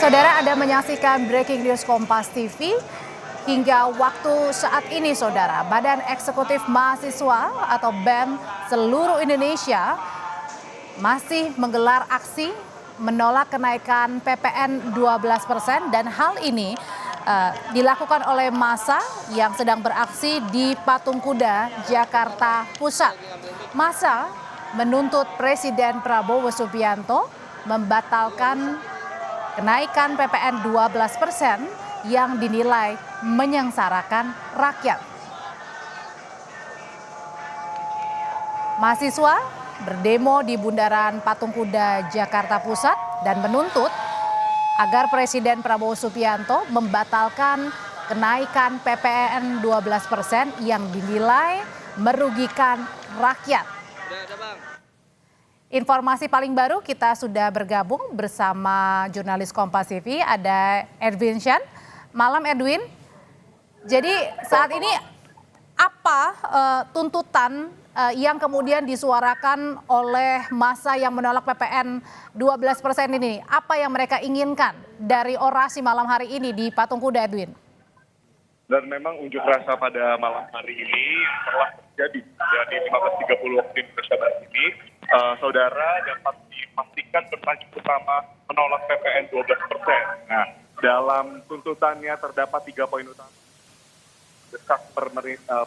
Saudara, Anda menyaksikan Breaking News Kompas TV. Hingga waktu saat ini, Saudara, Badan Eksekutif Mahasiswa atau BEM seluruh Indonesia masih menggelar aksi menolak kenaikan PPN 12% dan hal ini dilakukan oleh massa yang sedang beraksi di Patung Kuda, Jakarta Pusat. Massa menuntut Presiden Prabowo Subianto membatalkan kenaikan PPN 12% yang dinilai menyengsarakan rakyat. Mahasiswa berdemo di Bundaran Patung Kuda, Jakarta Pusat dan menuntut agar Presiden Prabowo Subianto membatalkan kenaikan PPN 12% yang dinilai merugikan rakyat. Informasi paling baru, kita sudah bergabung bersama jurnalis Kompas TV, ada Edwin Shan. Malam Edwin. Jadi saat ini apa tuntutan yang kemudian disuarakan oleh massa yang menolak PPN 12% ini? Apa yang mereka inginkan dari orasi malam hari ini di Patung Kuda, Edwin? Dan memang unjuk rasa pada malam hari ini telah terjadi dari 15.30 waktu Indonesia Barat ini. Saudara dapat dipastikan bertajuk utama menolak PPN 12%. Nah, dalam tuntutannya terdapat 3 poin utama. Desak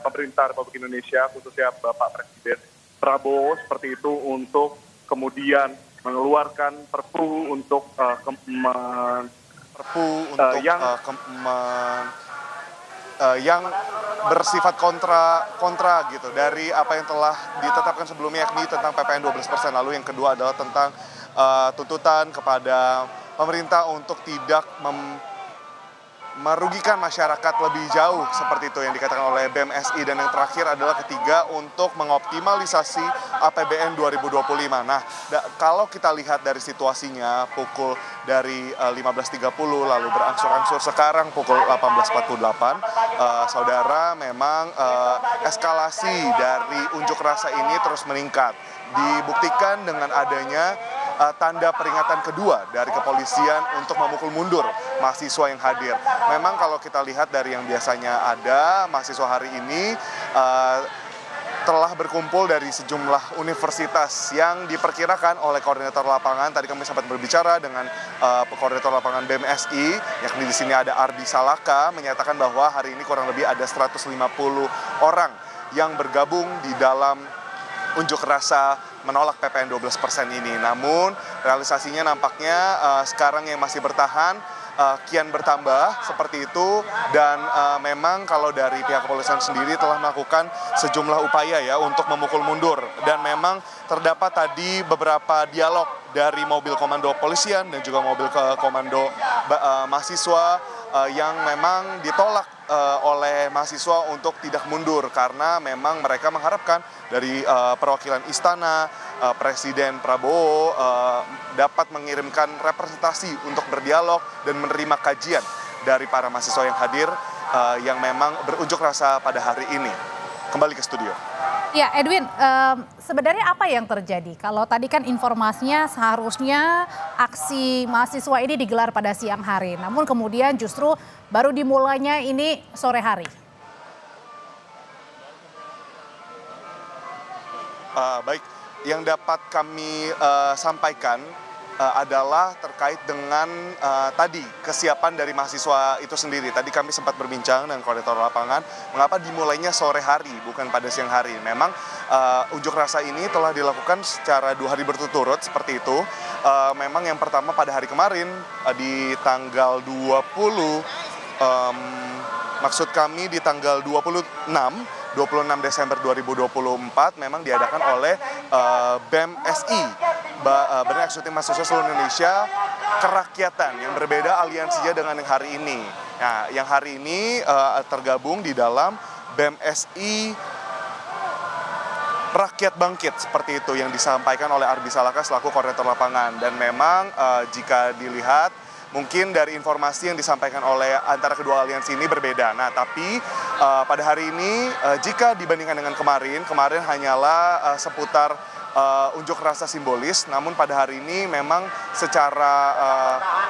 pemerintah Republik Indonesia, khususnya Bapak Presiden Prabowo seperti itu, untuk kemudian mengeluarkan perpu untuk yang bersifat kontra gitu dari apa yang telah ditetapkan sebelumnya, yakni tentang PPN 12%. Lalu yang kedua adalah tentang tuntutan kepada pemerintah untuk tidak merugikan masyarakat lebih jauh, seperti itu yang dikatakan oleh BMSI. Dan yang terakhir adalah ketiga, untuk mengoptimalisasi APBN 2025. Nah, kalau kita lihat dari situasinya, pukul dari 15.30 lalu berangsur-angsur sekarang pukul 18.48, saudara, memang eskalasi dari unjuk rasa ini terus meningkat. Dibuktikan dengan adanya tanda peringatan kedua dari kepolisian untuk memukul mundur mahasiswa yang hadir. Memang kalau kita lihat dari yang biasanya ada, mahasiswa hari ini telah berkumpul dari sejumlah universitas yang diperkirakan oleh koordinator lapangan. Tadi kami sempat berbicara dengan koordinator lapangan BMSI, yakni di sini ada Ardi Salaka, menyatakan bahwa hari ini kurang lebih ada 150 orang yang bergabung di dalam unjuk rasa menolak PPN 12% ini. Namun realisasinya nampaknya sekarang yang masih bertahan kian bertambah seperti itu. Dan memang kalau dari pihak kepolisian sendiri telah melakukan sejumlah upaya ya untuk memukul mundur. Dan memang terdapat tadi beberapa dialog dari mobil komando polisian dan juga mobil komando mahasiswa yang memang ditolak oleh mahasiswa untuk tidak mundur, karena memang mereka mengharapkan dari perwakilan istana, Presiden Prabowo dapat mengirimkan representasi untuk berdialog dan menerima kajian dari para mahasiswa yang hadir yang memang berunjuk rasa pada hari ini. Kembali ke studio. Ya, Edwin, sebenarnya apa yang terjadi? Kalau tadi kan informasinya seharusnya aksi mahasiswa ini digelar pada siang hari, namun kemudian justru baru dimulainya ini sore hari. Baik, yang dapat kami sampaikan adalah terkait dengan tadi kesiapan dari mahasiswa itu sendiri. Tadi kami sempat berbincang dengan koordinator lapangan, mengapa dimulainya sore hari bukan pada siang hari. Memang unjuk rasa ini telah dilakukan secara 2 hari berturut-turut seperti itu. Memang yang pertama pada hari kemarin di tanggal 20, maksud kami di tanggal 26 Desember 2024 memang diadakan oleh BMSI, Badan Eksekutif Mahasiswa Seluruh Indonesia Kerakyatan, yang berbeda aliansinya dengan yang hari ini. Nah, yang hari ini tergabung di dalam BMSI Rakyat Bangkit, seperti itu yang disampaikan oleh Ardi Salaka selaku koordinator lapangan. Dan memang jika dilihat, mungkin dari informasi yang disampaikan oleh antara kedua aliansi ini berbeda. Nah, tapi pada hari ini jika dibandingkan dengan kemarin hanyalah seputar unjuk rasa simbolis, namun pada hari ini memang secara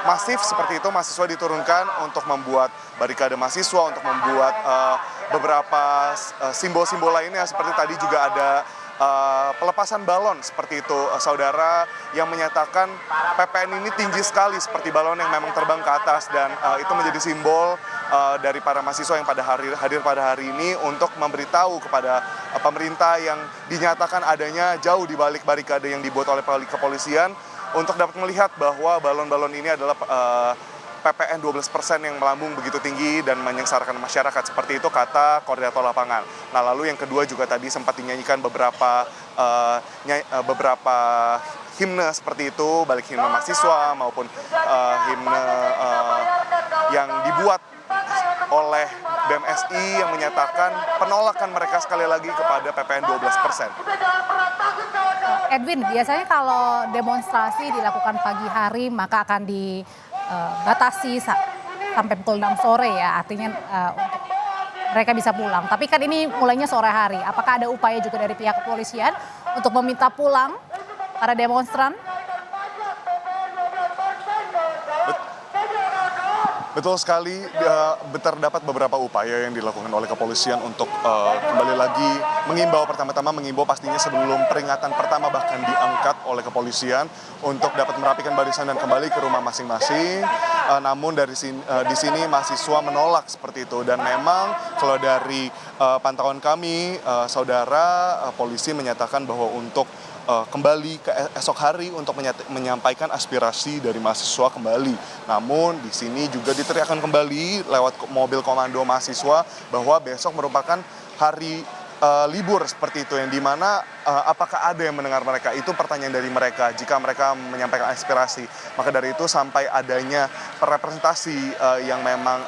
masif seperti itu mahasiswa diturunkan untuk membuat barikade mahasiswa, untuk membuat beberapa simbol-simbol lainnya seperti tadi juga ada pelepasan balon seperti itu, saudara, yang menyatakan PPN ini tinggi sekali seperti balon yang memang terbang ke atas, dan itu menjadi simbol dari para mahasiswa yang hadir pada hari ini untuk memberitahu kepada pemerintah yang dinyatakan adanya jauh di balik barikade yang dibuat oleh kepolisian untuk dapat melihat bahwa balon-balon ini adalah PPN 12% yang melambung begitu tinggi dan menyengsarakan masyarakat. Seperti itu kata koordinator lapangan. Nah, lalu yang kedua juga tadi sempat dinyanyikan beberapa himne seperti itu, baik himne mahasiswa maupun himne yang dibuat oleh BMSI yang menyatakan penolakan mereka sekali lagi kepada PPN 12%. Edwin, biasanya kalau demonstrasi dilakukan pagi hari maka akan dibatasi sampai pukul 6 sore ya, artinya untuk mereka bisa pulang. Tapi kan ini mulainya sore hari. Apakah ada upaya juga dari pihak kepolisian untuk meminta pulang para demonstran? Betul sekali, terdapat beberapa upaya yang dilakukan oleh kepolisian untuk kembali lagi pertama-tama mengimbau pastinya sebelum peringatan pertama bahkan diangkat oleh kepolisian untuk dapat merapikan barisan dan kembali ke rumah masing-masing. Namun di sini mahasiswa menolak seperti itu, dan memang kalau dari pantauan kami, saudara, polisi menyatakan bahwa untuk kembali ke esok hari untuk menyampaikan aspirasi dari mahasiswa kembali. Namun di sini juga diteriakkan kembali lewat mobil komando mahasiswa bahwa besok merupakan hari libur seperti itu, yang dimana apakah ada yang mendengar mereka? Itu pertanyaan dari mereka jika mereka menyampaikan aspirasi. Maka dari itu sampai adanya representasi yang memang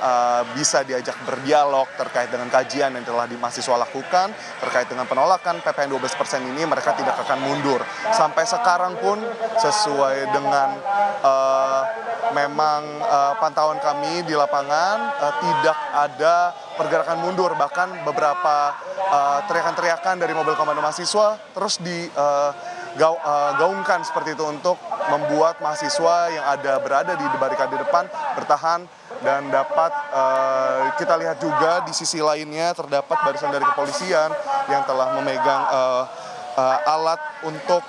bisa diajak berdialog terkait dengan kajian yang telah mahasiswa lakukan terkait dengan penolakan PPN 12% ini, mereka tidak akan mundur. Sampai sekarang pun sesuai dengan memang pantauan kami di lapangan, tidak ada pergerakan mundur, bahkan beberapa teriakan-teriakan dari mobil komando mahasiswa terus digaungkan seperti itu untuk membuat mahasiswa yang berada di barikade depan bertahan, dan dapat kita lihat juga di sisi lainnya terdapat barisan dari kepolisian yang telah memegang alat untuk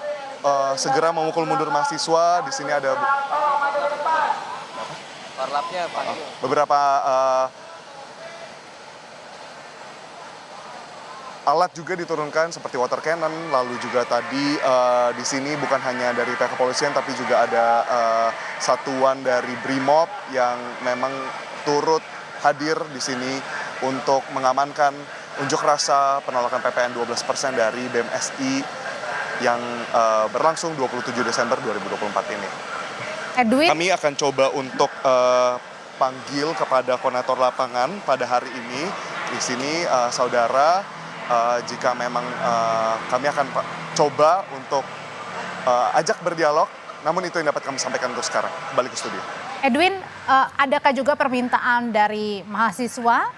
segera memukul mundur mahasiswa. Di sini ada beberapa alat juga diturunkan seperti water cannon, lalu juga tadi di sini bukan hanya dari pihak kepolisian tapi juga ada satuan dari BRIMOB yang memang turut hadir di sini untuk mengamankan unjuk rasa penolakan PPN 12% dari BMSI yang berlangsung 27 Desember 2024 ini. Edwin? Kami akan coba untuk panggil kepada koordinator lapangan pada hari ini. Di sini saudara, jika memang kami akan coba untuk ajak berdialog, namun itu yang dapat kami sampaikan untuk sekarang. Kembali ke studio. Edwin, adakah juga permintaan dari mahasiswa,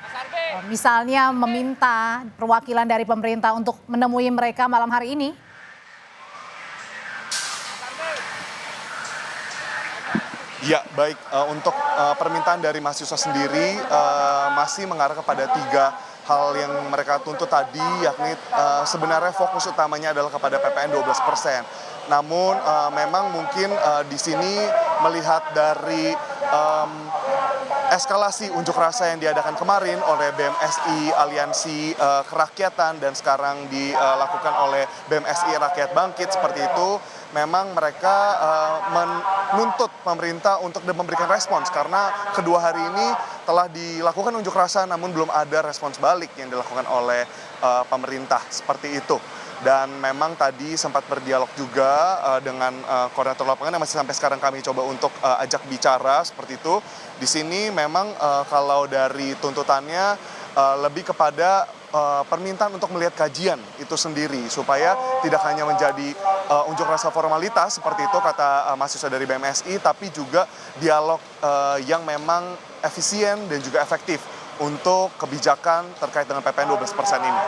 misalnya meminta perwakilan dari pemerintah untuk menemui mereka malam hari ini? Ya, baik. Untuk permintaan dari mahasiswa sendiri masih mengarah kepada 3 hal yang mereka tuntut tadi, yakni sebenarnya fokus utamanya adalah kepada PPN 12%. Namun memang mungkin di sini melihat dari eskalasi unjuk rasa yang diadakan kemarin oleh BMSI Aliansi Kerakyatan dan sekarang dilakukan oleh BMSI Rakyat Bangkit seperti itu, memang mereka menuntut pemerintah untuk memberikan respons karena kedua hari ini telah dilakukan unjuk rasa namun belum ada respons balik yang dilakukan oleh pemerintah seperti itu. Dan memang tadi sempat berdialog juga dengan koordinator lapangan yang masih sampai sekarang kami coba untuk ajak bicara seperti itu. Di sini memang kalau dari tuntutannya lebih kepada permintaan untuk melihat kajian itu sendiri supaya tidak hanya menjadi unjuk rasa formalitas seperti itu kata mahasiswa dari BMSI, tapi juga dialog yang memang efisien dan juga efektif untuk kebijakan terkait dengan PPN 12% ini.